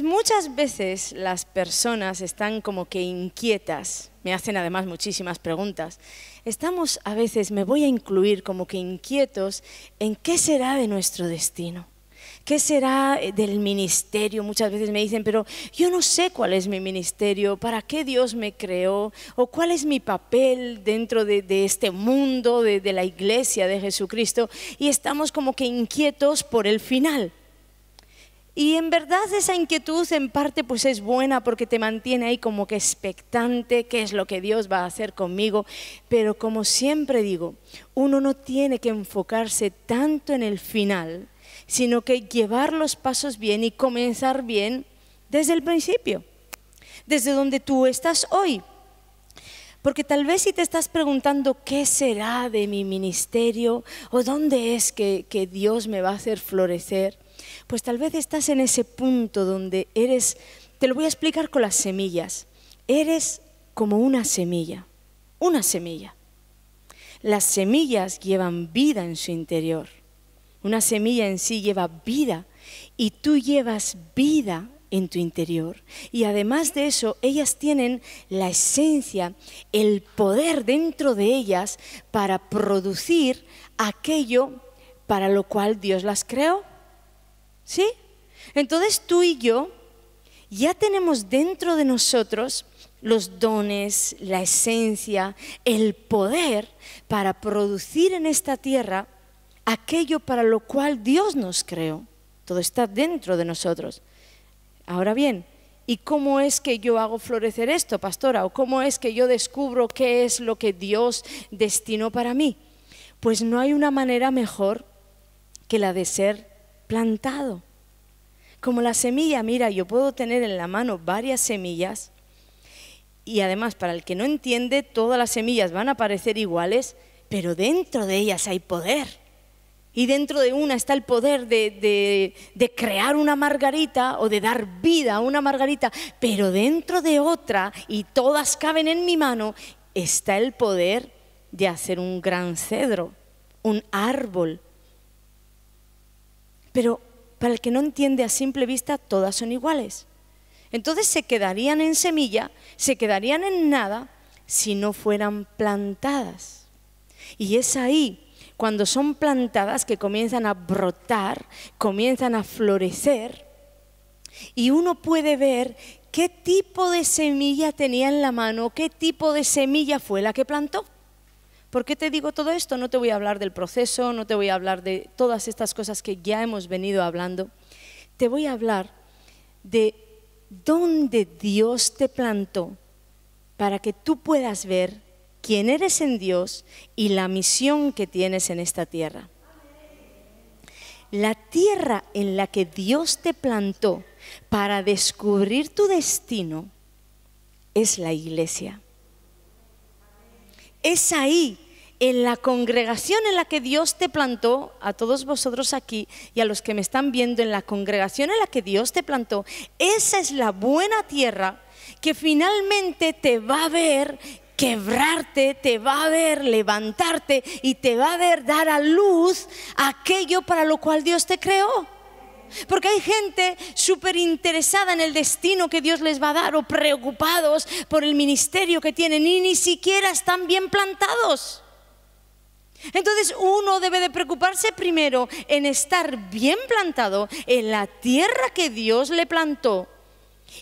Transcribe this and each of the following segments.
Muchas veces las personas están como que inquietas, me hacen además muchísimas preguntas. Estamos a veces, me voy a incluir como que inquietos en qué será de nuestro destino. ¿Qué será del ministerio? Muchas veces me dicen, pero yo no sé cuál es mi ministerio, para qué Dios me creó, o cuál es mi papel dentro de este mundo, de la iglesia de Jesucristo, y estamos como que inquietos por el final. Y en verdad esa inquietud en parte pues es buena porque te mantiene ahí como que expectante, qué es lo que Dios va a hacer conmigo, pero como siempre digo, uno no tiene que enfocarse tanto en el final, sino que llevar los pasos bien y comenzar bien desde el principio, desde donde tú estás hoy. Porque tal vez si te estás preguntando qué será de mi ministerio o dónde es que Dios me va a hacer florecer, pues tal vez estás en ese punto donde eres, te lo voy a explicar con las semillas, eres como una semilla, una semilla. Las semillas llevan vida en su interior. Una semilla en sí lleva vida y tú llevas vida en tu interior. Y además de eso, ellas tienen la esencia, el poder dentro de ellas para producir aquello para lo cual Dios las creó. ¿Sí? Entonces tú y yo ya tenemos dentro de nosotros los dones, la esencia, el poder para producir en esta tierra aquello para lo cual Dios nos creó. Todo está dentro de nosotros. Ahora bien, ¿y cómo es que yo hago florecer esto, pastora? ¿O cómo es que yo descubro qué es lo que Dios destinó para mí? Pues no hay una manera mejor que la de ser plantado. Como la semilla, mira, yo puedo tener en la mano varias semillas y además para el que no entiende, todas las semillas van a parecer iguales, pero dentro de ellas hay poder. Y dentro de una está el poder de crear una margarita o de dar vida a una margarita, pero dentro de otra, y todas caben en mi mano, está el poder de hacer un gran cedro, un árbol. Pero para el que no entiende a simple vista, todas son iguales. Entonces se quedarían en semilla, se quedarían en nada si no fueran plantadas. Y es ahí, cuando son plantadas, que comienzan a brotar, comienzan a florecer, y uno puede ver qué tipo de semilla tenía en la mano, qué tipo de semilla fue la que plantó. ¿Por qué te digo todo esto? No te voy a hablar del proceso, no te voy a hablar de todas estas cosas que ya hemos venido hablando. Te voy a hablar de dónde Dios te plantó para que tú puedas ver quién eres en Dios y la misión que tienes en esta tierra. La tierra en la que Dios te plantó para descubrir tu destino es la iglesia. Es ahí, en la congregación en la que Dios te plantó, a todos vosotros aquí y a los que me están viendo, en la congregación en la que Dios te plantó, esa es la buena tierra que finalmente te va a ver quebrarte, te va a ver levantarte y te va a ver dar a luz aquello para lo cual Dios te creó. Porque hay gente súper interesada en el destino que Dios les va a dar o preocupados por el ministerio que tienen y ni siquiera están bien plantados. Entonces uno debe de preocuparse primero en estar bien plantado en la tierra que Dios le plantó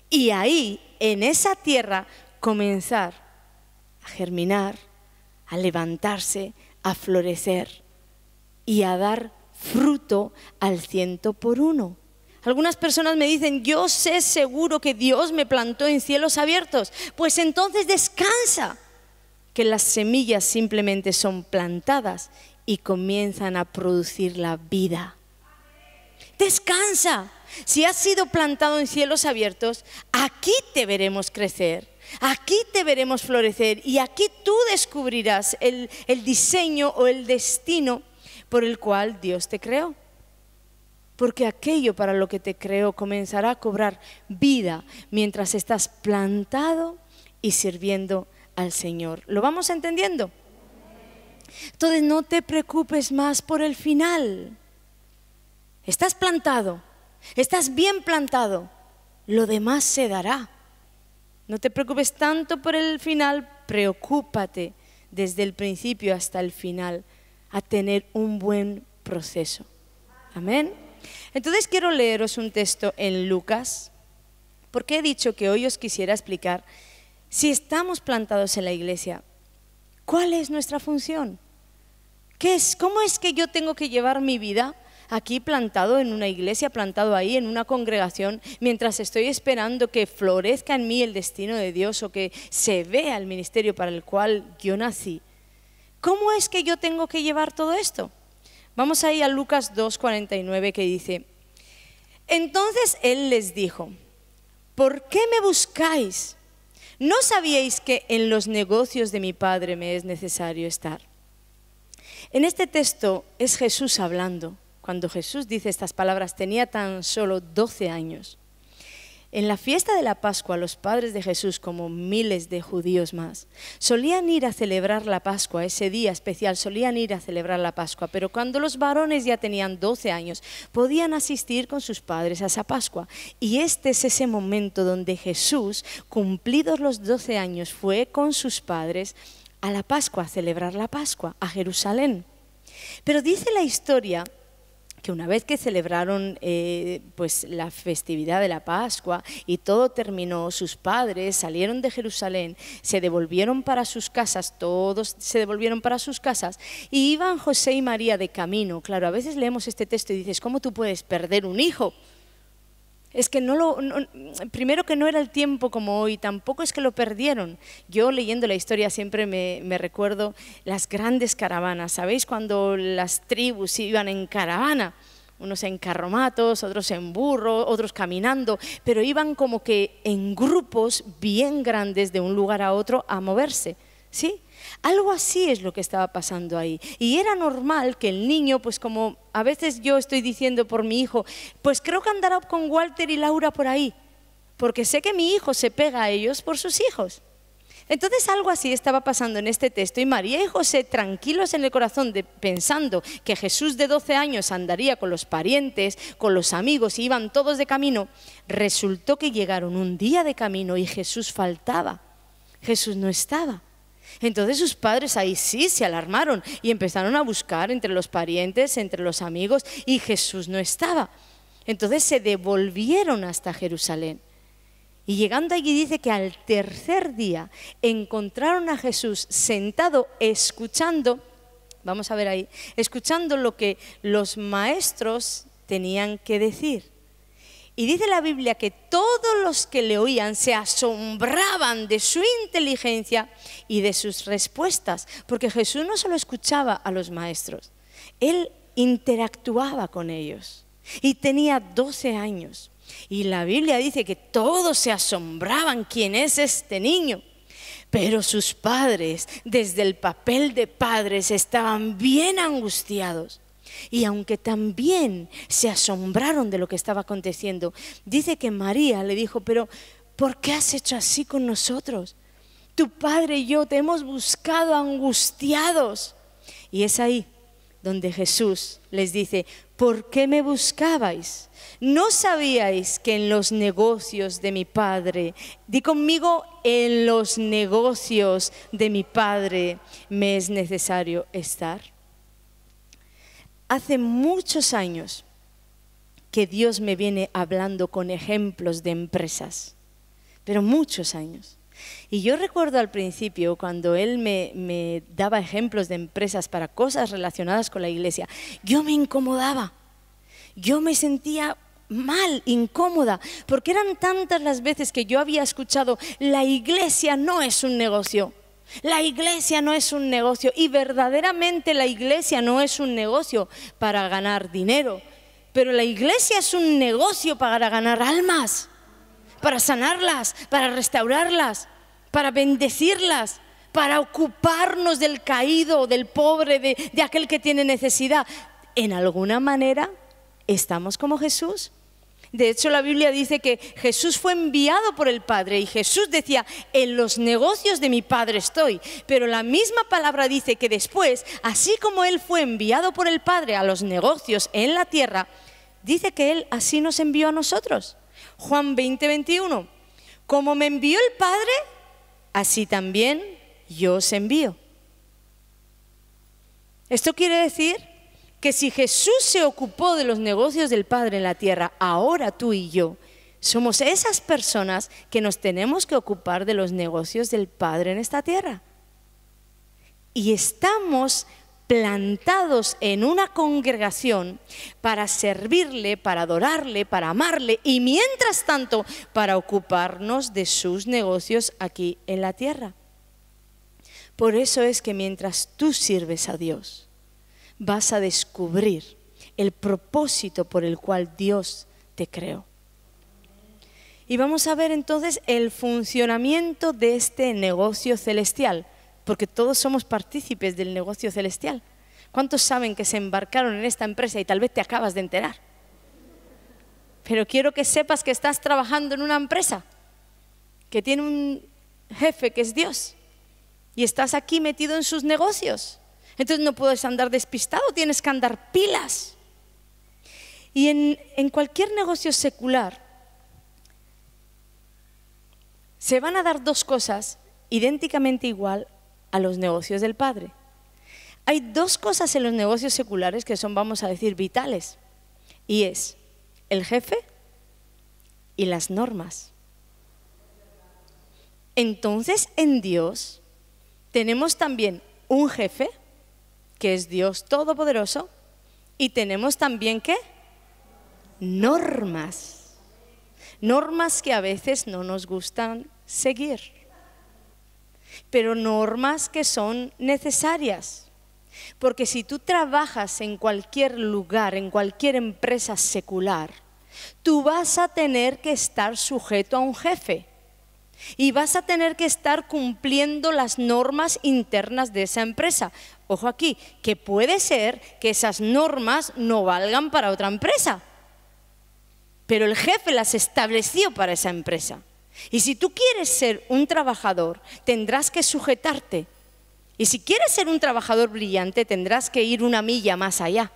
y ahí, en esa tierra, comenzar a germinar, a levantarse, a florecer y a dar fruto al 100%. Algunas personas me dicen, yo sé seguro que Dios me plantó en cielos abiertos. Pues entonces descansa, que las semillas simplemente son plantadas y comienzan a producir la vida. Descansa. Si has sido plantado en cielos abiertos, aquí te veremos crecer, aquí te veremos florecer y aquí tú descubrirás el diseño o el destino por el cual Dios te creó. Porque aquello para lo que te creó comenzará a cobrar vida mientras estás plantado y sirviendo al Señor. ¿Lo vamos entendiendo? Entonces no te preocupes más por el final. Estás plantado, estás bien plantado. lo demás se dará. No te preocupes tanto por el final, preocúpate desde el principio hasta el final a tener un buen proceso. Amén. Entonces quiero leeros un texto en Lucas, porque he dicho que hoy os quisiera explicar, si estamos plantados en la iglesia, ¿cuál es nuestra función? ¿Cómo es que yo tengo que llevar mi vida aquí plantado en una iglesia, plantado ahí en una congregación, mientras estoy esperando que florezca en mí el destino de Dios o que se vea el ministerio para el cual yo nací? ¿Cómo es que yo tengo que llevar todo esto? Vamos ahí a Lucas 2:49, que dice: entonces él les dijo, ¿por qué me buscáis? ¿No sabíais que en los negocios de mi Padre me es necesario estar? En este texto es Jesús hablando. Cuando Jesús dice estas palabras tenía tan solo 12 años. En la fiesta de la Pascua, los padres de Jesús, como miles de judíos más, solían ir a celebrar la Pascua, ese día especial, solían ir a celebrar la Pascua, pero cuando los varones ya tenían 12 años, podían asistir con sus padres a esa Pascua. Y este es ese momento donde Jesús, cumplidos los 12 años, fue con sus padres a la Pascua, a celebrar la Pascua, a Jerusalén. Pero dice la historia que una vez que celebraron pues la festividad de la Pascua y todo terminó, sus padres salieron de Jerusalén, se devolvieron para sus casas, todos se devolvieron para sus casas, y iban José y María de camino. Claro, a veces leemos este texto y dices, ¿cómo tú puedes perder un hijo? Es que primero que no era el tiempo como hoy, tampoco es que lo perdieron. Yo leyendo la historia siempre me recuerdo las grandes caravanas. ¿Sabéis cuando las tribus iban en caravana? Unos en carromatos, otros en burro, otros caminando, pero iban como que en grupos bien grandes de un lugar a otro a moverse, ¿sí? Algo así es lo que estaba pasando ahí. Y era normal que el niño, pues como a veces yo estoy diciendo por mi hijo, pues creo que andará con Walter y Laura por ahí, porque sé que mi hijo se pega a ellos por sus hijos. Entonces algo así estaba pasando en este texto, y María y José, tranquilos en el corazón, pensando que Jesús de 12 años andaría con los parientes, con los amigos, y iban todos de camino, resultó que llegaron un día de camino y Jesús faltaba, Jesús no estaba. Entonces sus padres ahí sí se alarmaron y empezaron a buscar entre los parientes, entre los amigos, y Jesús no estaba. Entonces se devolvieron hasta Jerusalén. Y llegando allí dice que al tercer día encontraron a Jesús sentado escuchando, vamos a ver ahí, escuchando lo que los maestros tenían que decir. Y dice la Biblia que todos los que le oían se asombraban de su inteligencia y de sus respuestas, porque Jesús no solo escuchaba a los maestros, Él interactuaba con ellos y tenía 12 años. Y la Biblia dice que todos se asombraban, ¿quién es este niño? Pero sus padres, desde el papel de padres, estaban bien angustiados. Y aunque también se asombraron de lo que estaba aconteciendo, dice que María le dijo, pero ¿por qué has hecho así con nosotros? Tu padre y yo te hemos buscado angustiados. Y es ahí donde Jesús les dice, ¿por qué me buscabais? ¿No sabíais que en los negocios de mi Padre, di conmigo, en los negocios de mi Padre me es necesario estar? Hace muchos años que Dios me viene hablando con ejemplos de empresas, pero muchos años. Y yo recuerdo al principio cuando Él me daba ejemplos de empresas para cosas relacionadas con la iglesia, yo me incomodaba, yo me sentía mal, incómoda, porque eran tantas las veces que yo había escuchado, la iglesia no es un negocio. La iglesia no es un negocio, y verdaderamente la iglesia no es un negocio para ganar dinero, pero la iglesia es un negocio para ganar almas, para sanarlas, para restaurarlas, para bendecirlas, para ocuparnos del caído, del pobre, de aquel que tiene necesidad. En alguna manera estamos como Jesús. De hecho, la Biblia dice que Jesús fue enviado por el Padre y Jesús decía, en los negocios de mi Padre estoy. Pero la misma palabra dice que después, así como Él fue enviado por el Padre a los negocios en la tierra, dice que Él así nos envió a nosotros. Juan 20, 21. Como me envió el Padre, así también yo os envío. Esto quiere decir que si Jesús se ocupó de los negocios del Padre en la tierra, ahora tú y yo somos esas personas que nos tenemos que ocupar de los negocios del Padre en esta tierra. Y estamos plantados en una congregación para servirle, para adorarle, para amarle y mientras tanto para ocuparnos de sus negocios aquí en la tierra. Por eso es que mientras tú sirves a Dios, vas a descubrir el propósito por el cual Dios te creó. Y vamos a ver entonces el funcionamiento de este negocio celestial, porque todos somos partícipes del negocio celestial. ¿Cuántos saben que se embarcaron en esta empresa y tal vez te acabas de enterar? Pero quiero que sepas que estás trabajando en una empresa que tiene un jefe que es Dios y estás aquí metido en sus negocios. Entonces no puedes andar despistado, tienes que andar pilas. Y en cualquier negocio secular se van a dar dos cosas idénticamente igual a los negocios del Padre. Hay dos cosas en los negocios seculares que son, vamos a decir, vitales. Y es el jefe y las normas. Entonces, en Dios tenemos también un jefe, que es Dios Todopoderoso, y tenemos también, ¿qué? Normas. Normas que a veces no nos gustan seguir, pero normas que son necesarias. Porque si tú trabajas en cualquier lugar, en cualquier empresa secular, tú vas a tener que estar sujeto a un jefe y vas a tener que estar cumpliendo las normas internas de esa empresa. Ojo aquí, que puede ser que esas normas no valgan para otra empresa, pero el jefe las estableció para esa empresa. Y si tú quieres ser un trabajador, tendrás que sujetarte. Y si quieres ser un trabajador brillante, tendrás que ir una milla más allá.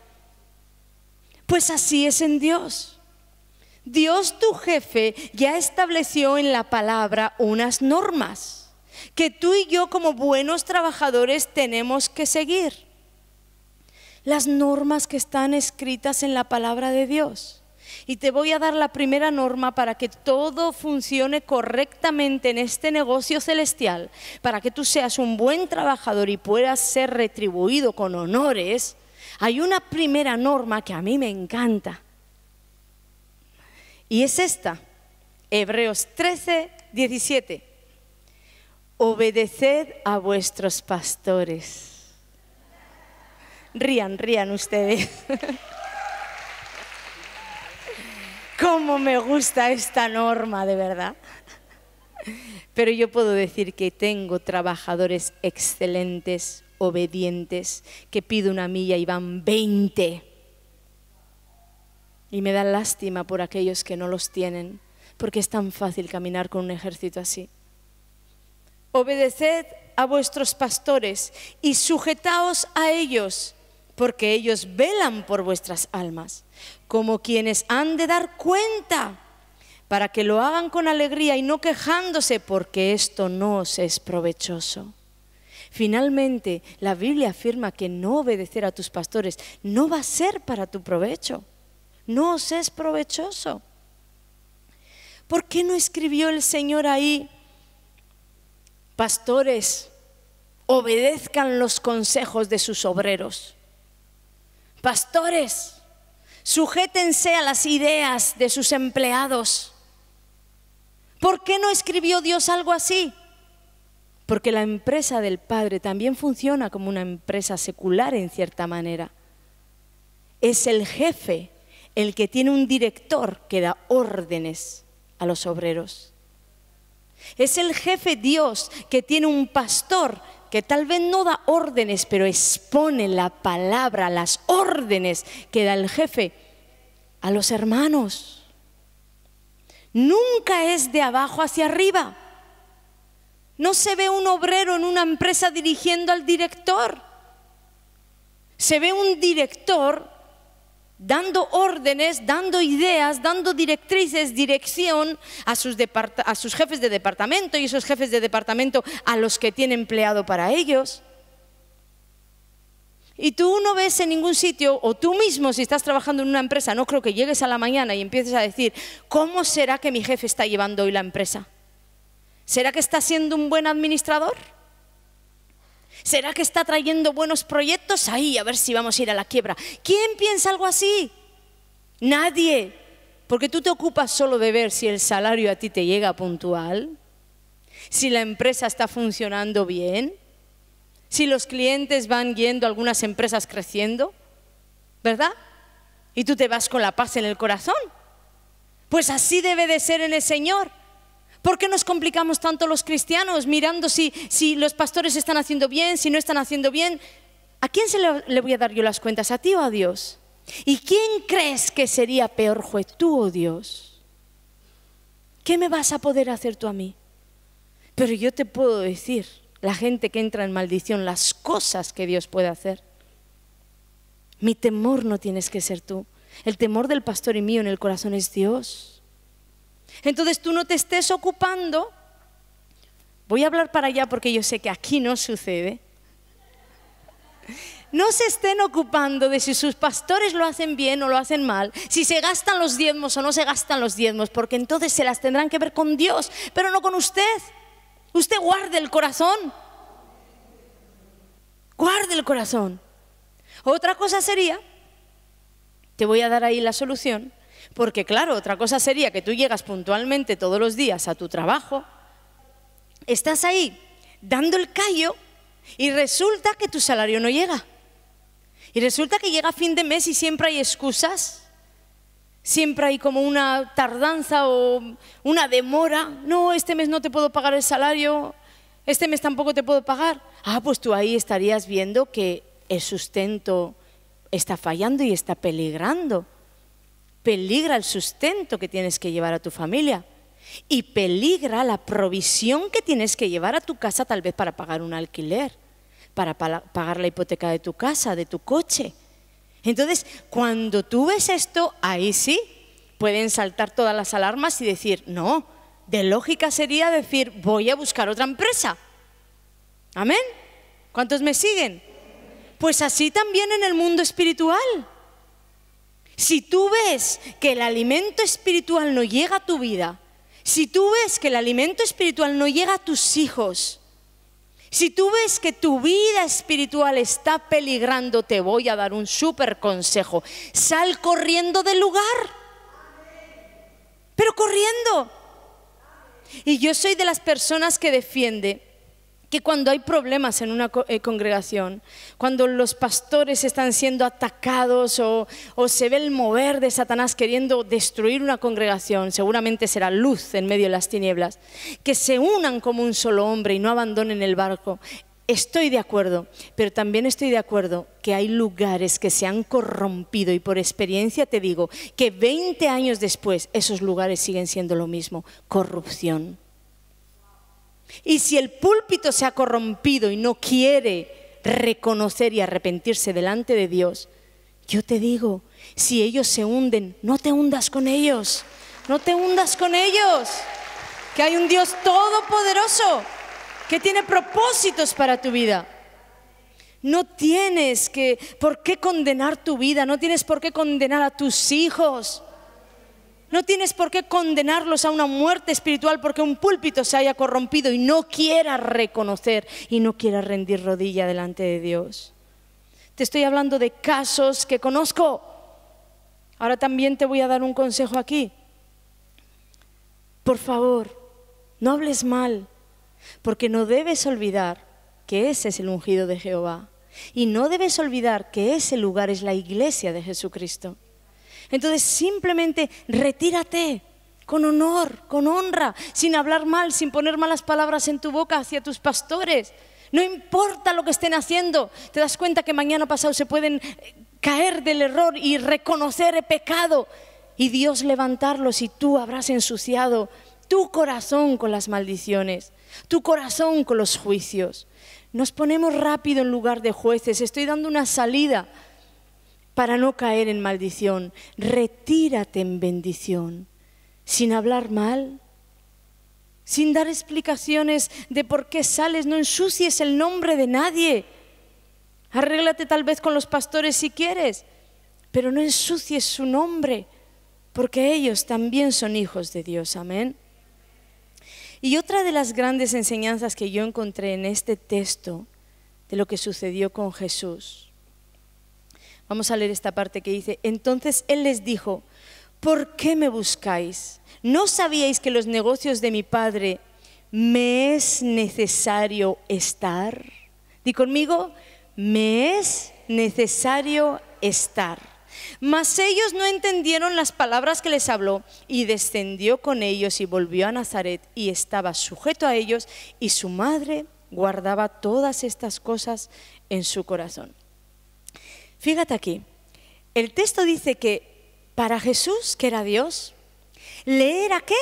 Pues así es en Dios. Dios, tu jefe, ya estableció en la palabra unas normas que tú y yo como buenos trabajadores tenemos que seguir. Las normas que están escritas en la palabra de Dios. Y te voy a dar la primera norma para que todo funcione correctamente en este negocio celestial, para que tú seas un buen trabajador y puedas ser retribuido con honores. Hay una primera norma que a mí me encanta. Y es esta, Hebreos 13, 17. Obedeced a vuestros pastores. Rían ustedes. Cómo me gusta esta norma, de verdad. Pero yo puedo decir que tengo trabajadores excelentes, obedientes, que pido una milla y van 20. Y me da lástima por aquellos que no los tienen, porque es tan fácil caminar con un ejército así. Obedeced a vuestros pastores y sujetaos a ellos, porque ellos velan por vuestras almas, como quienes han de dar cuenta, para que lo hagan con alegría y no quejándose, porque esto no os es provechoso. Finalmente, la Biblia afirma que no obedecer a tus pastores no va a ser para tu provecho, no os es provechoso. ¿Por qué no escribió el Señor ahí: pastores, obedezcan los consejos de sus obreros? Pastores, sujétense a las ideas de sus empleados. ¿Por qué no escribió Dios algo así? Porque la empresa del Padre también funciona como una empresa secular en cierta manera. Es el jefe el que tiene un director que da órdenes a los obreros. Es el jefe Dios que tiene un pastor que tal vez no da órdenes, pero expone la palabra, las órdenes que da el jefe a los hermanos. Nunca es de abajo hacia arriba. No se ve un obrero en una empresa dirigiendo al director. Se ve un director dando órdenes, dando ideas, dando directrices, dirección a sus jefes de departamento y esos jefes de departamento a los que tiene empleado para ellos. Y tú no ves en ningún sitio, o tú mismo si estás trabajando en una empresa, no creo que llegues a la mañana y empieces a decir, ¿cómo será que mi jefe está llevando hoy la empresa? ¿Será que está siendo un buen administrador? ¿Será que está trayendo buenos proyectos? Ahí, a ver si vamos a ir a la quiebra. ¿Quién piensa algo así? Nadie. Porque tú te ocupas solo de ver si el salario a ti te llega puntual, si la empresa está funcionando bien, si los clientes van yendo, algunas empresas creciendo, ¿verdad? Y tú te vas con la paz en el corazón. Pues así debe de ser en el Señor. ¿Por qué nos complicamos tanto los cristianos mirando si los pastores están haciendo bien, si no están haciendo bien? ¿A quién le voy a dar yo las cuentas? ¿A ti o a Dios? ¿Y quién crees que sería peor juez, tú o Dios? ¿Qué me vas a poder hacer tú a mí? Pero yo te puedo decir, la gente que entra en maldición, las cosas que Dios puede hacer. Mi temor no tienes que ser tú. El temor del pastor y mío en el corazón es Dios. Entonces tú no te estés ocupando. Voy a hablar para allá porque yo sé que aquí no sucede. No se estén ocupando de si sus pastores lo hacen bien o lo hacen mal, si se gastan los diezmos o no se gastan los diezmos, porque entonces se las tendrán que ver con Dios, pero no con usted. Usted guarde el corazón. Guarde el corazón. Otra cosa sería, te voy a dar ahí la solución, porque claro, otra cosa sería que tú llegas puntualmente todos los días a tu trabajo, estás ahí dando el callo y resulta que tu salario no llega. Y resulta que llega fin de mes y siempre hay excusas, siempre hay como una tardanza o una demora. No, este mes no te puedo pagar el salario, este mes tampoco te puedo pagar. Ah, pues tú ahí estarías viendo que el sustento está fallando y está peligrando. Peligra el sustento que tienes que llevar a tu familia y peligra la provisión que tienes que llevar a tu casa, tal vez para pagar un alquiler, para pagar la hipoteca de tu casa, de tu coche. Entonces, cuando tú ves esto, ahí sí pueden saltar todas las alarmas y decir, no, de lógica sería decir, voy a buscar otra empresa. ¿Amén? ¿Cuántos me siguen? Pues así también en el mundo espiritual. Si tú ves que el alimento espiritual no llega a tu vida, si tú ves que el alimento espiritual no llega a tus hijos, si tú ves que tu vida espiritual está peligrando, te voy a dar un súper consejo. Sal corriendo del lugar. Pero corriendo. Y yo soy de las personas que defiende que cuando hay problemas en una congregación, cuando los pastores están siendo atacados o se ve el mover de Satanás queriendo destruir una congregación, seguramente será luz en medio de las tinieblas, que se unan como un solo hombre y no abandonen el barco. Estoy de acuerdo, pero también estoy de acuerdo que hay lugares que se han corrompido y por experiencia te digo que 20 años después esos lugares siguen siendo lo mismo, corrupción. Y si el púlpito se ha corrompido y no quiere reconocer y arrepentirse delante de Dios, yo te digo, si ellos se hunden, no te hundas con ellos, no te hundas con ellos, que hay un Dios todopoderoso que tiene propósitos para tu vida. No tienes por qué condenar tu vida, no tienes por qué condenar a tus hijos. No tienes por qué condenarlos a una muerte espiritual porque un púlpito se haya corrompido y no quiera reconocer y no quiera rendir rodilla delante de Dios. Te estoy hablando de casos que conozco. Ahora también te voy a dar un consejo aquí. Por favor, no hables mal, porque no debes olvidar que ese es el ungido de Jehová. Y no debes olvidar que ese lugar es la iglesia de Jesucristo. Entonces simplemente retírate con honor, con honra, sin hablar mal, sin poner malas palabras en tu boca hacia tus pastores. No importa lo que estén haciendo, te das cuenta que mañana pasado se pueden caer del error y reconocer el pecado y Dios levantarlos y tú habrás ensuciado tu corazón con las maldiciones, tu corazón con los juicios. Nos ponemos rápido en lugar de jueces. Estoy dando una salida. para no caer en maldición. Retírate en bendición, sin hablar mal, sin dar explicaciones de por qué sales. No ensucies el nombre de nadie. Arréglate tal vez con los pastores si quieres, pero no ensucies su nombre, porque ellos también son hijos de Dios. Amén. Y otra de las grandes enseñanzas que yo encontré en este texto de lo que sucedió con Jesús. Vamos a leer esta parte que dice: entonces Él les dijo, ¿por qué me buscáis? ¿No sabíais que los negocios de mi Padre me es necesario estar? Di conmigo, me es necesario estar. Mas ellos no entendieron las palabras que les habló, y descendió con ellos y volvió a Nazaret, y estaba sujeto a ellos, y su madre guardaba todas estas cosas en su corazón. Fíjate aquí, el texto dice que para Jesús, que era Dios, le era ¿qué?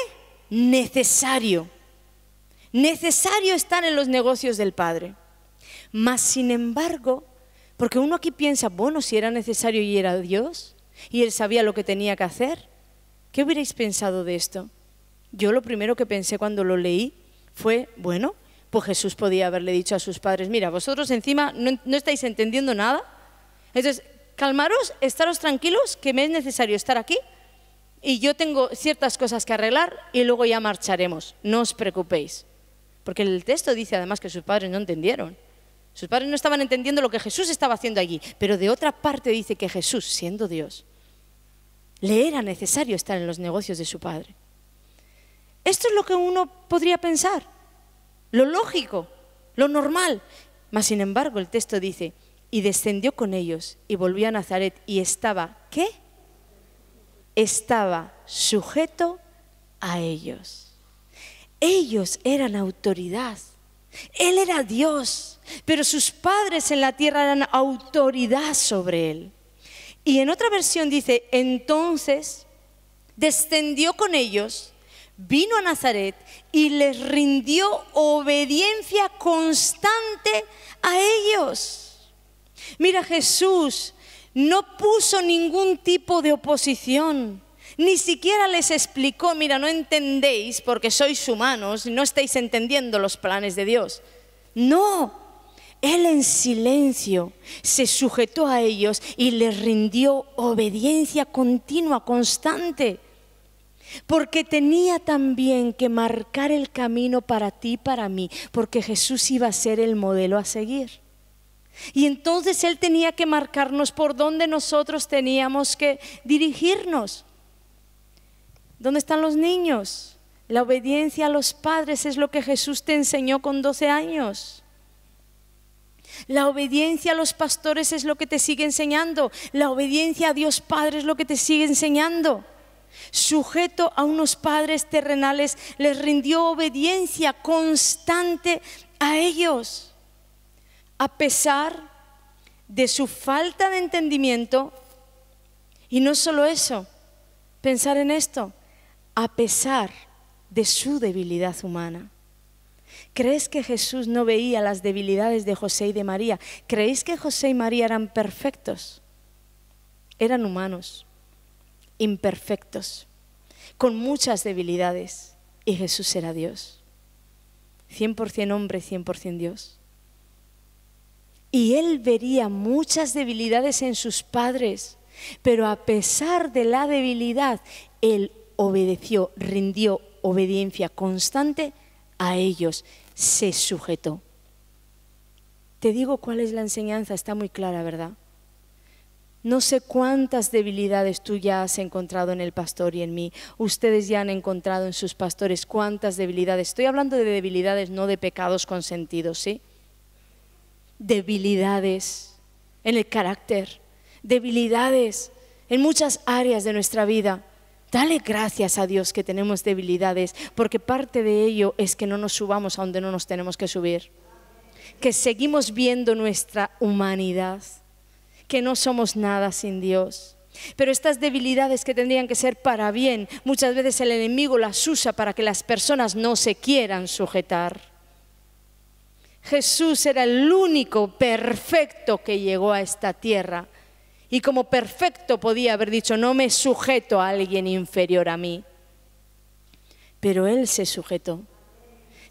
Necesario estar en los negocios del Padre. Mas sin embargo, porque uno aquí piensa, bueno, si era necesario y era Dios, y Él sabía lo que tenía que hacer, ¿qué hubierais pensado de esto? Yo lo primero que pensé cuando lo leí fue, bueno, pues Jesús podía haberle dicho a sus padres, mira, vosotros encima no estáis entendiendo nada, entonces calmaros, estaros tranquilos, que me es necesario estar aquí, y yo tengo ciertas cosas que arreglar, y luego ya marcharemos, no os preocupéis. Porque el texto dice además que sus padres no entendieron. Sus padres no estaban entendiendo lo que Jesús estaba haciendo allí, pero de otra parte dice que Jesús, siendo Dios, le era necesario estar en los negocios de su Padre. Esto es lo que uno podría pensar, lo lógico, lo normal. Mas sin embargo el texto dice, y descendió con ellos y volvió a Nazaret y estaba, ¿qué? Estaba sujeto a ellos. Ellos eran autoridad. Él era Dios, pero sus padres en la tierra eran autoridad sobre Él. Y en otra versión dice, entonces descendió con ellos, vino a Nazaret y les rindió obediencia constante a ellos. Mira, Jesús no puso ningún tipo de oposición. Ni siquiera les explicó, mira, no entendéis porque sois humanos, no estáis entendiendo los planes de Dios. No, Él en silencio se sujetó a ellos y les rindió obediencia continua, constante. Porque tenía también que marcar el camino para ti y para mí, porque Jesús iba a ser el modelo a seguir. Y entonces Él tenía que marcarnos por dónde nosotros teníamos que dirigirnos. ¿Dónde están los niños? La obediencia a los padres es lo que Jesús te enseñó con 12 años. La obediencia a los pastores es lo que te sigue enseñando. La obediencia a Dios Padre es lo que te sigue enseñando. Sujeto a unos padres terrenales, les rindió obediencia constante a ellos. A pesar de su falta de entendimiento, y no solo eso, pensar en esto, a pesar de su debilidad humana. ¿Crees que Jesús no veía las debilidades de José y de María? ¿Creéis que José y María eran perfectos? Eran humanos, imperfectos, con muchas debilidades, y Jesús era Dios, 100% hombre, 100% Dios. Y Él vería muchas debilidades en sus padres, pero a pesar de la debilidad, Él obedeció, rindió obediencia constante a ellos, se sujetó. Te digo cuál es la enseñanza, está muy clara, ¿verdad? No sé cuántas debilidades tú ya has encontrado en el pastor y en mí. Ustedes ya han encontrado en sus pastores cuántas debilidades. Estoy hablando de debilidades, no de pecados consentidos, ¿sí? Debilidades en el carácter, debilidades en muchas áreas de nuestra vida. Dale gracias a Dios que tenemos debilidades, porque parte de ello es que no nos subamos a donde no nos tenemos que subir, que seguimos viendo nuestra humanidad, que no somos nada sin Dios. Pero estas debilidades que tendrían que ser para bien, muchas veces el enemigo las usa para que las personas no se quieran sujetar. Jesús era el único perfecto que llegó a esta tierra. Y como perfecto podía haber dicho, no me sujeto a alguien inferior a mí. Pero Él se sujetó,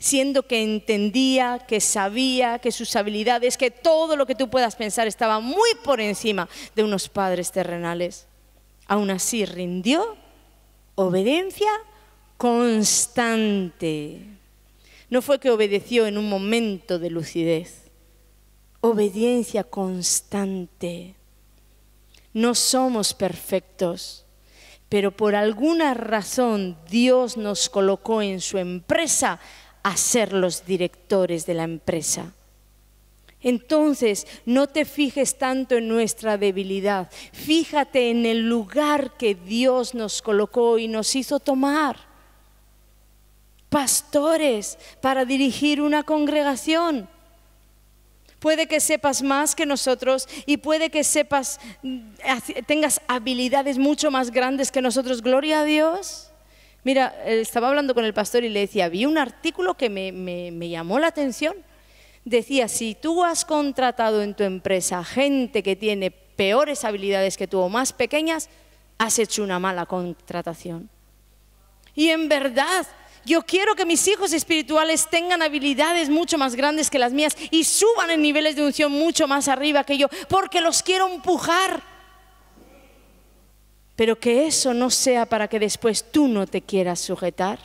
siendo que entendía, que sabía, que sus habilidades, que todo lo que tú puedas pensar estaba muy por encima de unos padres terrenales. Aún así rindió obediencia constante. No fue que obedeció en un momento de lucidez. Obediencia constante. No somos perfectos, pero por alguna razón Dios nos colocó en su empresa a ser los directores de la empresa. Entonces, no te fijes tanto en nuestra debilidad. Fíjate en el lugar que Dios nos colocó y nos hizo tomar. Pastores para dirigir una congregación. Puede que sepas más que nosotros y puede que tengas habilidades mucho más grandes que nosotros. Gloria a Dios. Mira, estaba hablando con el pastor y le decía, vi un artículo que me llamó la atención. Decía, si tú has contratado en tu empresa gente que tiene peores habilidades que tú o más pequeñas, has hecho una mala contratación. Y en verdad, yo quiero que mis hijos espirituales tengan habilidades mucho más grandes que las mías y suban en niveles de unción mucho más arriba que yo, porque los quiero empujar. Pero que eso no sea para que después tú no te quieras sujetar,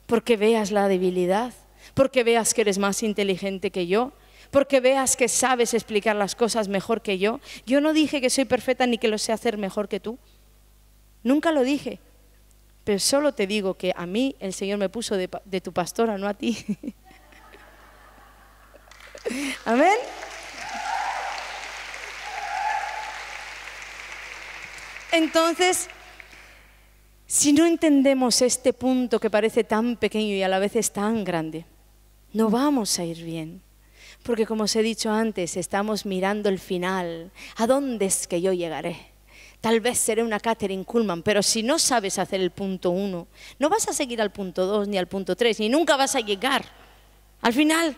porque veas la debilidad, porque veas que eres más inteligente que yo, porque veas que sabes explicar las cosas mejor que yo. Yo no dije que soy perfecta ni que lo sé hacer mejor que tú. Nunca lo dije. Pero solo te digo que a mí el Señor me puso de tu pastora, no a ti. Amén. Entonces, si no entendemos este punto que parece tan pequeño y a la vez es tan grande, no vamos a ir bien. Porque como os he dicho antes, estamos mirando el final. ¿A dónde es que yo llegaré? Tal vez seré una Kathryn Kuhlman, pero si no sabes hacer el punto 1, no vas a seguir al punto 2 ni al punto 3, ni nunca vas a llegar al final.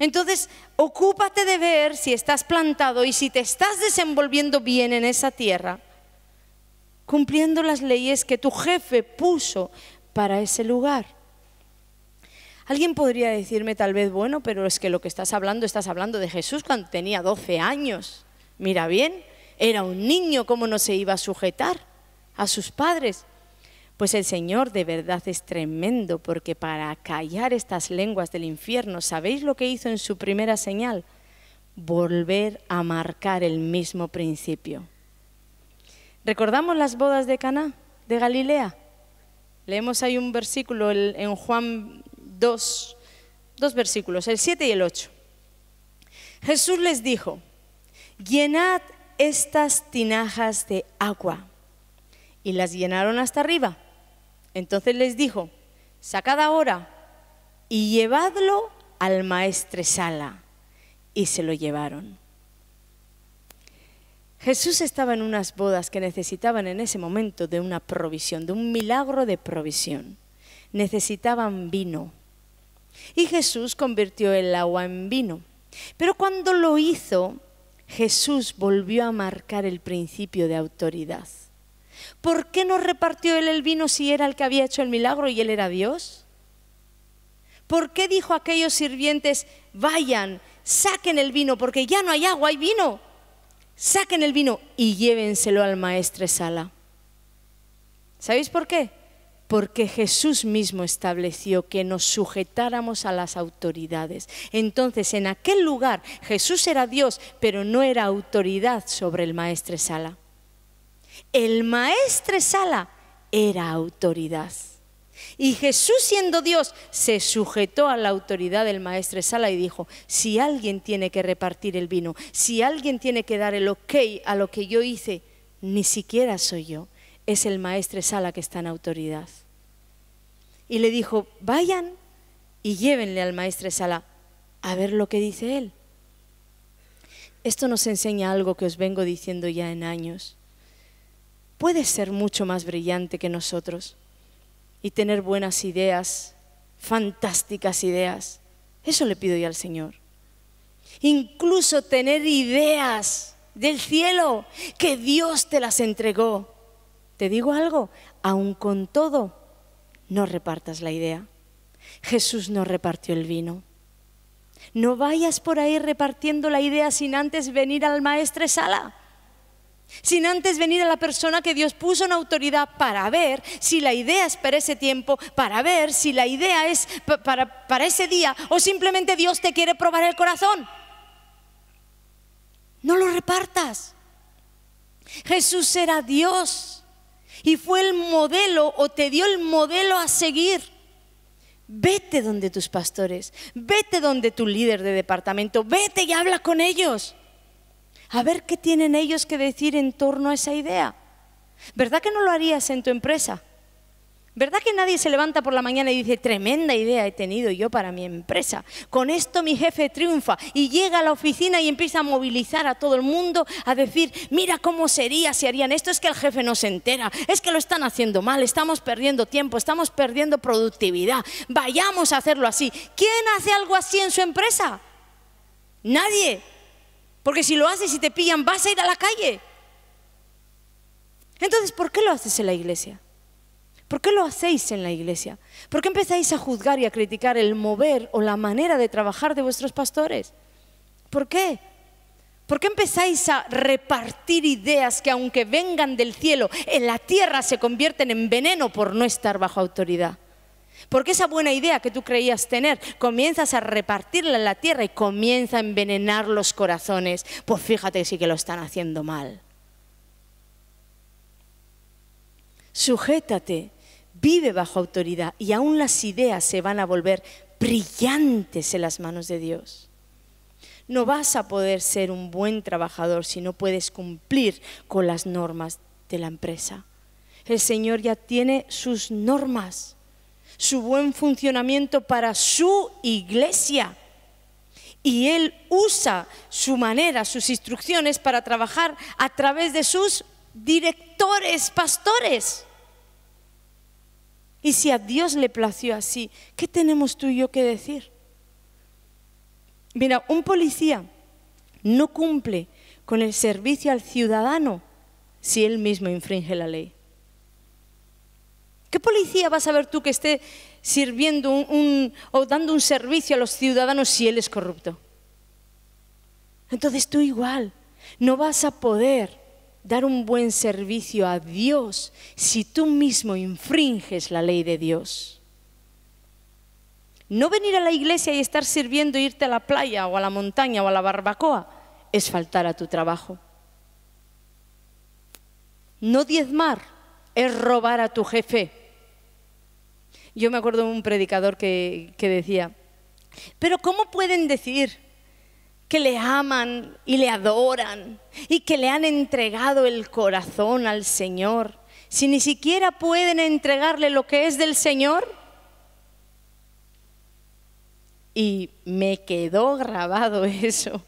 Entonces, ocúpate de ver si estás plantado y si te estás desenvolviendo bien en esa tierra, cumpliendo las leyes que tu jefe puso para ese lugar. Alguien podría decirme tal vez, bueno, pero es que lo que estás hablando de Jesús cuando tenía 12 años. Mira bien, era un niño, ¿cómo no se iba a sujetar a sus padres? Pues el Señor de verdad es tremendo, porque para callar estas lenguas del infierno, ¿sabéis lo que hizo en su primera señal? Volver a marcar el mismo principio. ¿Recordamos las bodas de Caná, de Galilea? Leemos ahí un versículo en Juan 2 versículos, el 7 y el 8. Jesús les dijo, llenad estas tinajas de agua. Y las llenaron hasta arriba. Entonces les dijo, sacad ahora y llevadlo al maestresala. Y se lo llevaron. Jesús estaba en unas bodas que necesitaban en ese momento de una provisión, de un milagro de provisión. Necesitaban vino. Y Jesús convirtió el agua en vino. Pero cuando lo hizo, Jesús volvió a marcar el principio de autoridad. ¿Por qué no repartió él el vino si era el que había hecho el milagro y él era Dios? ¿Por qué dijo a aquellos sirvientes, vayan, saquen el vino, porque ya no hay agua, hay vino? Saquen el vino y llévenselo al maestresala. ¿Sabéis por qué? Porque Jesús mismo estableció que nos sujetáramos a las autoridades. Entonces, en aquel lugar, Jesús era Dios, pero no era autoridad sobre el maestresala. El maestresala era autoridad. Y Jesús, siendo Dios, se sujetó a la autoridad del maestresala y dijo, si alguien tiene que repartir el vino, si alguien tiene que dar el ok a lo que yo hice, ni siquiera soy yo. Es el maestresala que está en autoridad. Y le dijo, vayan y llévenle al maestresala a ver lo que dice él. Esto nos enseña algo que os vengo diciendo ya en años. Puedes ser mucho más brillante que nosotros y tener buenas ideas, fantásticas ideas. Eso le pido yo al Señor. Incluso tener ideas del cielo, que Dios te las entregó. Te digo algo, aun con todo, no repartas la idea. Jesús no repartió el vino. No vayas por ahí repartiendo la idea sin antes venir al maestresala, sin antes venir a la persona que Dios puso en autoridad para ver si la idea es para ese tiempo, para ver si la idea es para ese día o simplemente Dios te quiere probar el corazón. No lo repartas. Jesús era Dios y fue el modelo o te dio el modelo a seguir. Vete donde tus pastores, vete donde tu líder de departamento, vete y habla con ellos. A ver qué tienen ellos que decir en torno a esa idea. ¿Verdad que no lo harías en tu empresa? ¿Verdad que nadie se levanta por la mañana y dice, tremenda idea he tenido yo para mi empresa? Con esto mi jefe triunfa, y llega a la oficina y empieza a movilizar a todo el mundo a decir, mira cómo sería si harían esto, es que el jefe no se entera, es que lo están haciendo mal, estamos perdiendo tiempo, estamos perdiendo productividad, vayamos a hacerlo así. ¿Quién hace algo así en su empresa? Nadie. Porque si lo haces y te pillan, vas a ir a la calle. Entonces, ¿por qué lo haces en la iglesia? ¿Por qué lo hacéis en la iglesia? ¿Por qué empezáis a juzgar y a criticar el mover o la manera de trabajar de vuestros pastores? ¿Por qué? ¿Por qué empezáis a repartir ideas que, aunque vengan del cielo, en la tierra se convierten en veneno por no estar bajo autoridad? Porque esa buena idea que tú creías tener, comienzas a repartirla en la tierra y comienza a envenenar los corazones. Pues fíjate que sí que lo están haciendo mal. Sujétate, vive bajo autoridad y aún las ideas se van a volver brillantes en las manos de Dios. No vas a poder ser un buen trabajador si no puedes cumplir con las normas de la empresa. El Señor ya tiene sus normas, su buen funcionamiento para su iglesia. Y Él usa su manera, sus instrucciones para trabajar a través de sus directores, pastores. Y si a Dios le plació así, ¿qué tenemos tú y yo que decir? Mira, un policía no cumple con el servicio al ciudadano si él mismo infringe la ley. ¿Qué policía vas a ver tú que esté sirviendo o dando un servicio a los ciudadanos si él es corrupto? Entonces tú igual no vas a poder dar un buen servicio a Dios si tú mismo infringes la ley de Dios. No venir a la iglesia y estar sirviendo, irte a la playa o a la montaña o a la barbacoa, es faltar a tu trabajo. No diezmar es robar a tu jefe. Yo me acuerdo de un predicador que decía, pero ¿cómo pueden decir que le aman y le adoran y que le han entregado el corazón al Señor si ni siquiera pueden entregarle lo que es del Señor? Y me quedó grabado eso.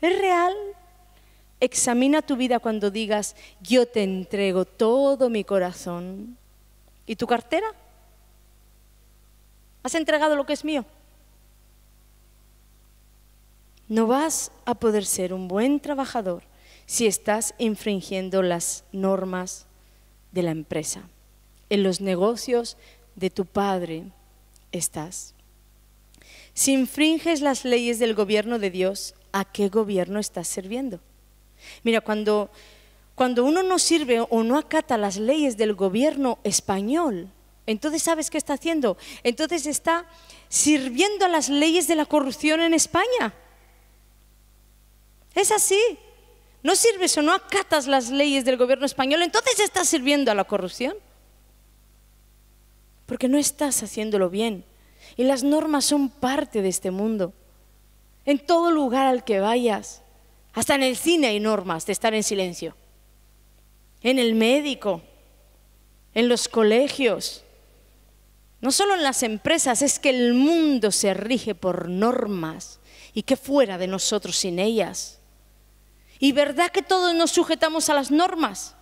¿Es real? Examina tu vida cuando digas, yo te entrego todo mi corazón. ¿Y tu cartera? ¿Has entregado lo que es mío? No vas a poder ser un buen trabajador si estás infringiendo las normas de la empresa. En los negocios de tu padre estás. Si infringes las leyes del gobierno de Dios, ¿a qué gobierno estás sirviendo? Mira, cuando uno no sirve o no acata las leyes del gobierno español, entonces ¿sabes qué está haciendo? Entonces está sirviendo a las leyes de la corrupción en España. Es así. No sirves o no acatas las leyes del gobierno español, entonces estás sirviendo a la corrupción. Porque no estás haciéndolo bien. Y las normas son parte de este mundo. En todo lugar al que vayas, hasta en el cine hay normas de estar en silencio. En el médico, en los colegios, no solo en las empresas, es que el mundo se rige por normas y qué fuera de nosotros sin ellas. ¿Y verdad que todos nos sujetamos a las normas?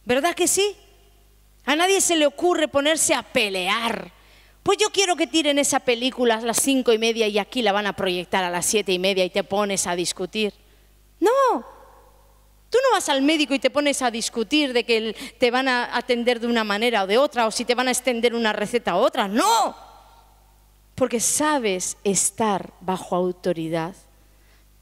¿Verdad que sí? A nadie se le ocurre ponerse a pelear. Pues yo quiero que tiren esa película a las 5:30 y aquí la van a proyectar a las 7:30 y te pones a discutir. No, tú no vas al médico y te pones a discutir de que te van a atender de una manera o de otra, o si te van a extender una receta u otra. No, porque sabes estar bajo autoridad.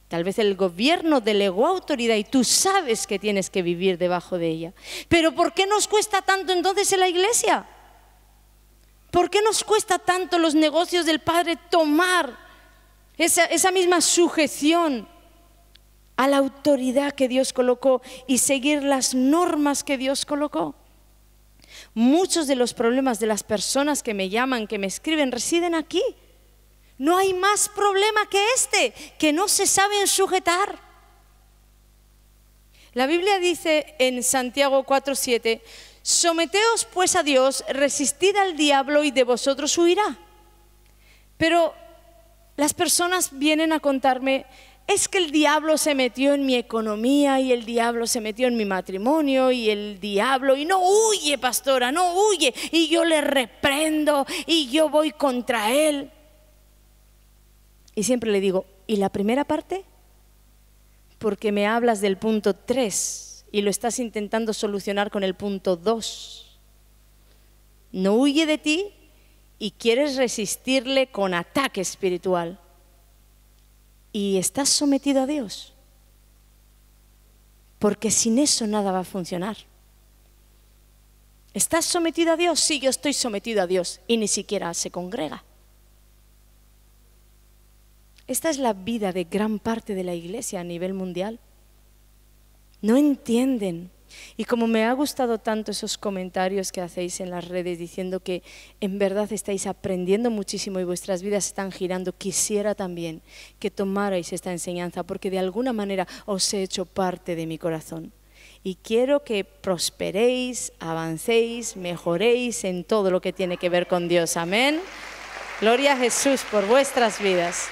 Tal vez el gobierno delegó autoridad y tú sabes que tienes que vivir debajo de ella. Pero ¿por qué nos cuesta tanto entonces en la iglesia? ¿Por qué nos cuesta tanto los negocios del Padre tomar esa misma sujeción a la autoridad que Dios colocó y seguir las normas que Dios colocó? Muchos de los problemas de las personas que me llaman, que me escriben, residen aquí. No hay más problema que este, que no se saben sujetar. La Biblia dice en Santiago 4:7, someteos pues a Dios, resistid al diablo y de vosotros huirá. Pero las personas vienen a contarme, es que el diablo se metió en mi economía y el diablo se metió en mi matrimonio y el diablo, y no huye, pastora, no huye, y yo le reprendo y yo voy contra él. Y siempre le digo, ¿y la primera parte? Porque me hablas del punto 3 y lo estás intentando solucionar con el punto 2. No huye de ti y quieres resistirle con ataque espiritual. Y estás sometido a Dios. Porque sin eso nada va a funcionar. ¿Estás sometido a Dios? Sí, yo estoy sometido a Dios y ni siquiera se congrega. Esta es la vida de gran parte de la iglesia a nivel mundial. No entienden. Y como me ha gustado tanto esos comentarios que hacéis en las redes diciendo que en verdad estáis aprendiendo muchísimo y vuestras vidas están girando, quisiera también que tomarais esta enseñanza porque de alguna manera os he hecho parte de mi corazón. Y quiero que prosperéis, avancéis, mejoréis en todo lo que tiene que ver con Dios. Amén. Gloria a Jesús por vuestras vidas.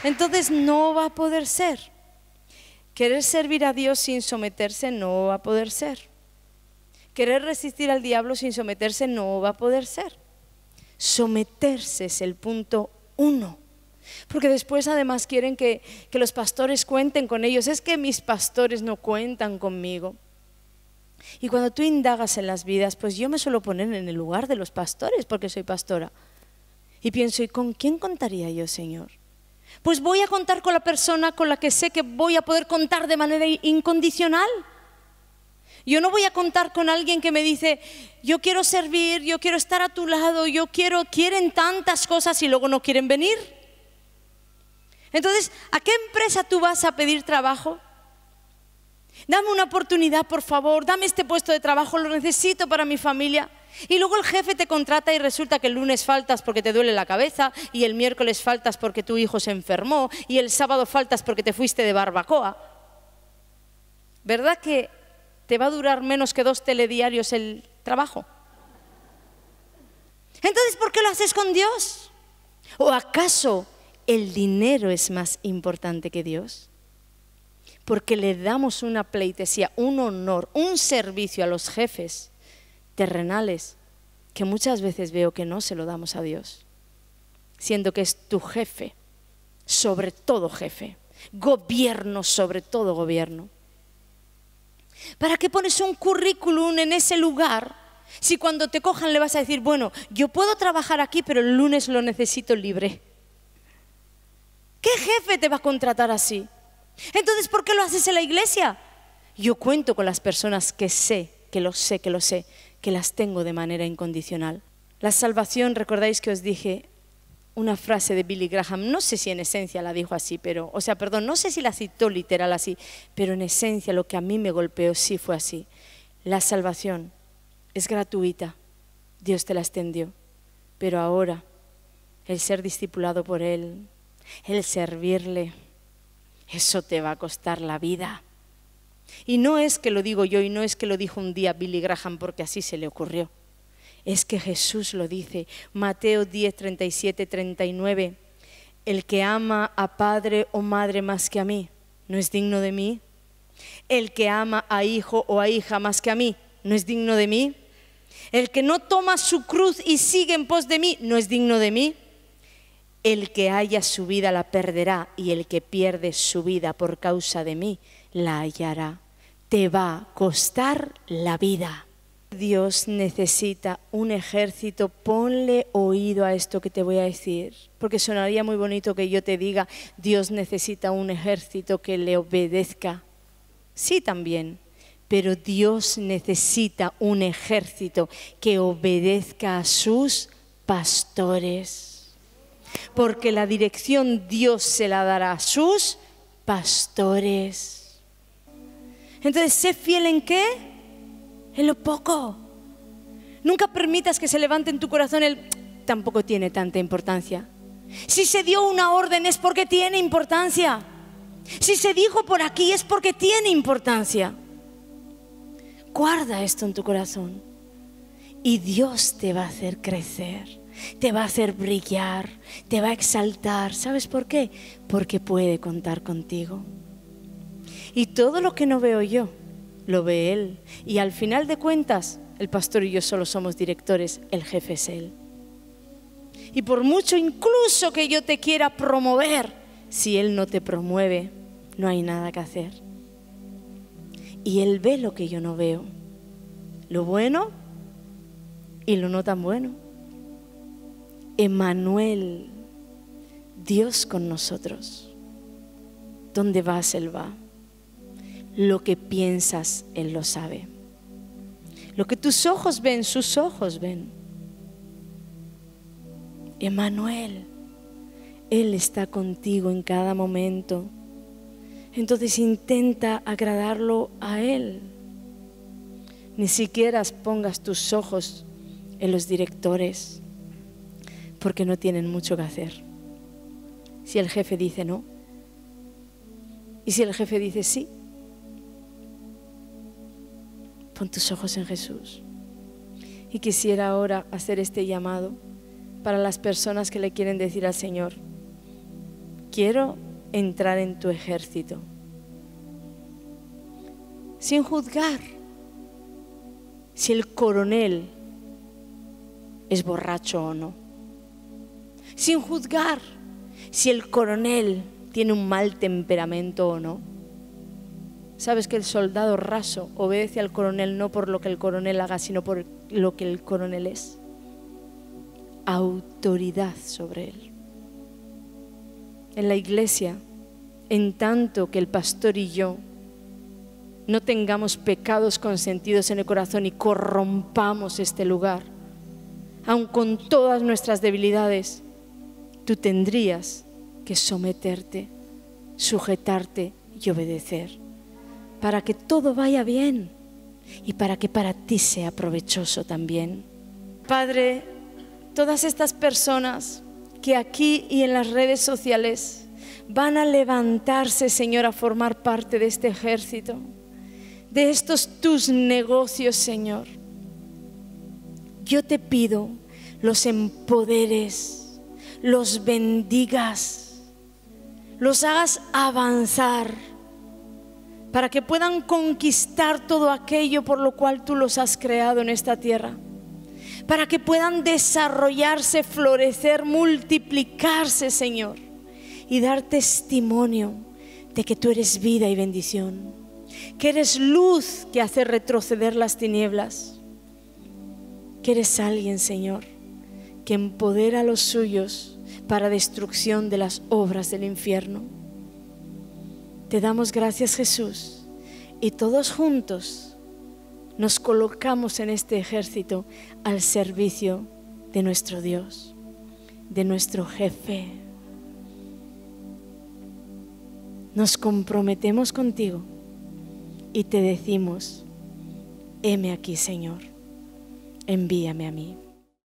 Entonces no va a poder ser. Querer servir a Dios sin someterse no va a poder ser. Querer resistir al diablo sin someterse no va a poder ser. Someterse es el punto 1. Porque después además quieren que los pastores cuenten con ellos. Es que mis pastores no cuentan conmigo. Y cuando tú indagas en las vidas, pues yo me suelo poner en el lugar de los pastores porque soy pastora. Y pienso, ¿y con quién contaría yo, Señor? Pues voy a contar con la persona con la que sé que voy a poder contar de manera incondicional. Yo no voy a contar con alguien que me dice, yo quiero servir, yo quiero estar a tu lado, quieren tantas cosas y luego no quieren venir. Entonces, ¿a qué empresa tú vas a pedir trabajo? Dame una oportunidad, por favor, dame este puesto de trabajo, lo necesito para mi familia. Y luego el jefe te contrata y resulta que el lunes faltas porque te duele la cabeza y el miércoles faltas porque tu hijo se enfermó y el sábado faltas porque te fuiste de barbacoa. ¿Verdad que te va a durar menos que 2 telediarios el trabajo? Entonces, ¿por qué lo haces con Dios? ¿O acaso el dinero es más importante que Dios? Porque le damos una pleitesía, un honor, un servicio a los jefes terrenales que muchas veces veo que no se lo damos a Dios, siendo que es tu jefe, sobre todo jefe, gobierno sobre todo gobierno. ¿Para qué pones un currículum en ese lugar si cuando te cojan le vas a decir, bueno, yo puedo trabajar aquí pero el lunes lo necesito libre? ¿Qué jefe te va a contratar así? Entonces, ¿por qué lo haces en la iglesia? Yo cuento con las personas que sé, que las tengo de manera incondicional. La salvación, recordáis que os dije una frase de Billy Graham, no sé si en esencia la dijo así, no sé si la citó literal así, pero en esencia lo que a mí me golpeó sí fue así. La salvación es gratuita, Dios te la extendió, pero ahora el ser discipulado por Él, el servirle, eso te va a costar la vida. Y no es que lo digo yo y no es que lo dijo un día Billy Graham porque así se le ocurrió. Es que Jesús lo dice, Mateo 10, 37, 39. El que ama a padre o madre más que a mí, ¿no es digno de mí? El que ama a hijo o a hija más que a mí, ¿no es digno de mí? El que no toma su cruz y sigue en pos de mí, ¿no es digno de mí? El que haya su vida la perderá, y el que pierde su vida por causa de mí la hallará. Te va a costar la vida. Dios necesita un ejército. Ponle oído a esto que te voy a decir, porque sonaría muy bonito que yo te diga, Dios necesita un ejército que le obedezca. Sí, también, pero Dios necesita un ejército que obedezca a sus pastores, porque la dirección Dios se la dará a sus pastores. Entonces, sé fiel ¿en qué? En lo poco. Nunca permitas que se levante en tu corazón el tampoco tiene tanta importancia. Si se dio una orden es porque tiene importancia. Si se dijo por aquí es porque tiene importancia. Guarda esto en tu corazón y Dios te va a hacer crecer, te va a hacer brillar, te va a exaltar. ¿Sabes por qué? Porque puede contar contigo. Y todo lo que no veo yo, lo ve Él. Y al final de cuentas, el pastor y yo solo somos directores, el jefe es Él. Y por mucho incluso que yo te quiera promover, si Él no te promueve, no hay nada que hacer. Y Él ve lo que yo no veo, lo bueno y lo no tan bueno. Emmanuel, Dios con nosotros. ¿Dónde vas? Él va. Lo que piensas, Él lo sabe. Lo que tus ojos ven, sus ojos ven. Emmanuel, Él está contigo en cada momento. Entonces intenta agradarlo a Él. Ni siquiera pongas tus ojos en los directores, porque no tienen mucho que hacer. Si el jefe dice no, y si el jefe dice sí, pon tus ojos en Jesús. Y quisiera ahora hacer este llamado para las personas que le quieren decir al Señor, quiero entrar en tu ejército, sin juzgar si el coronel es borracho o no, sin juzgar si el coronel tiene un mal temperamento o no. Sabes que el soldado raso obedece al coronel no por lo que el coronel haga, sino por lo que el coronel es. Autoridad sobre él. En la iglesia, en tanto que el pastor y yo no tengamos pecados consentidos en el corazón y corrompamos este lugar, aun con todas nuestras debilidades, tú tendrías que someterte, sujetarte y obedecer, para que todo vaya bien y para que para ti sea provechoso también. Padre, todas estas personas que aquí y en las redes sociales van a levantarse, Señor, a formar parte de este ejército, de estos tus negocios, Señor. Yo te pido, los empoderes, los bendigas, los hagas avanzar, para que puedan conquistar todo aquello por lo cual tú los has creado en esta tierra, para que puedan desarrollarse, florecer, multiplicarse, Señor, y dar testimonio de que tú eres vida y bendición, que eres luz que hace retroceder las tinieblas, que eres alguien, Señor, que empodera a los suyos para destrucción de las obras del infierno. Te damos gracias, Jesús, y todos juntos nos colocamos en este ejército al servicio de nuestro Dios, de nuestro jefe. Nos comprometemos contigo y te decimos, heme aquí, Señor, envíame a mí.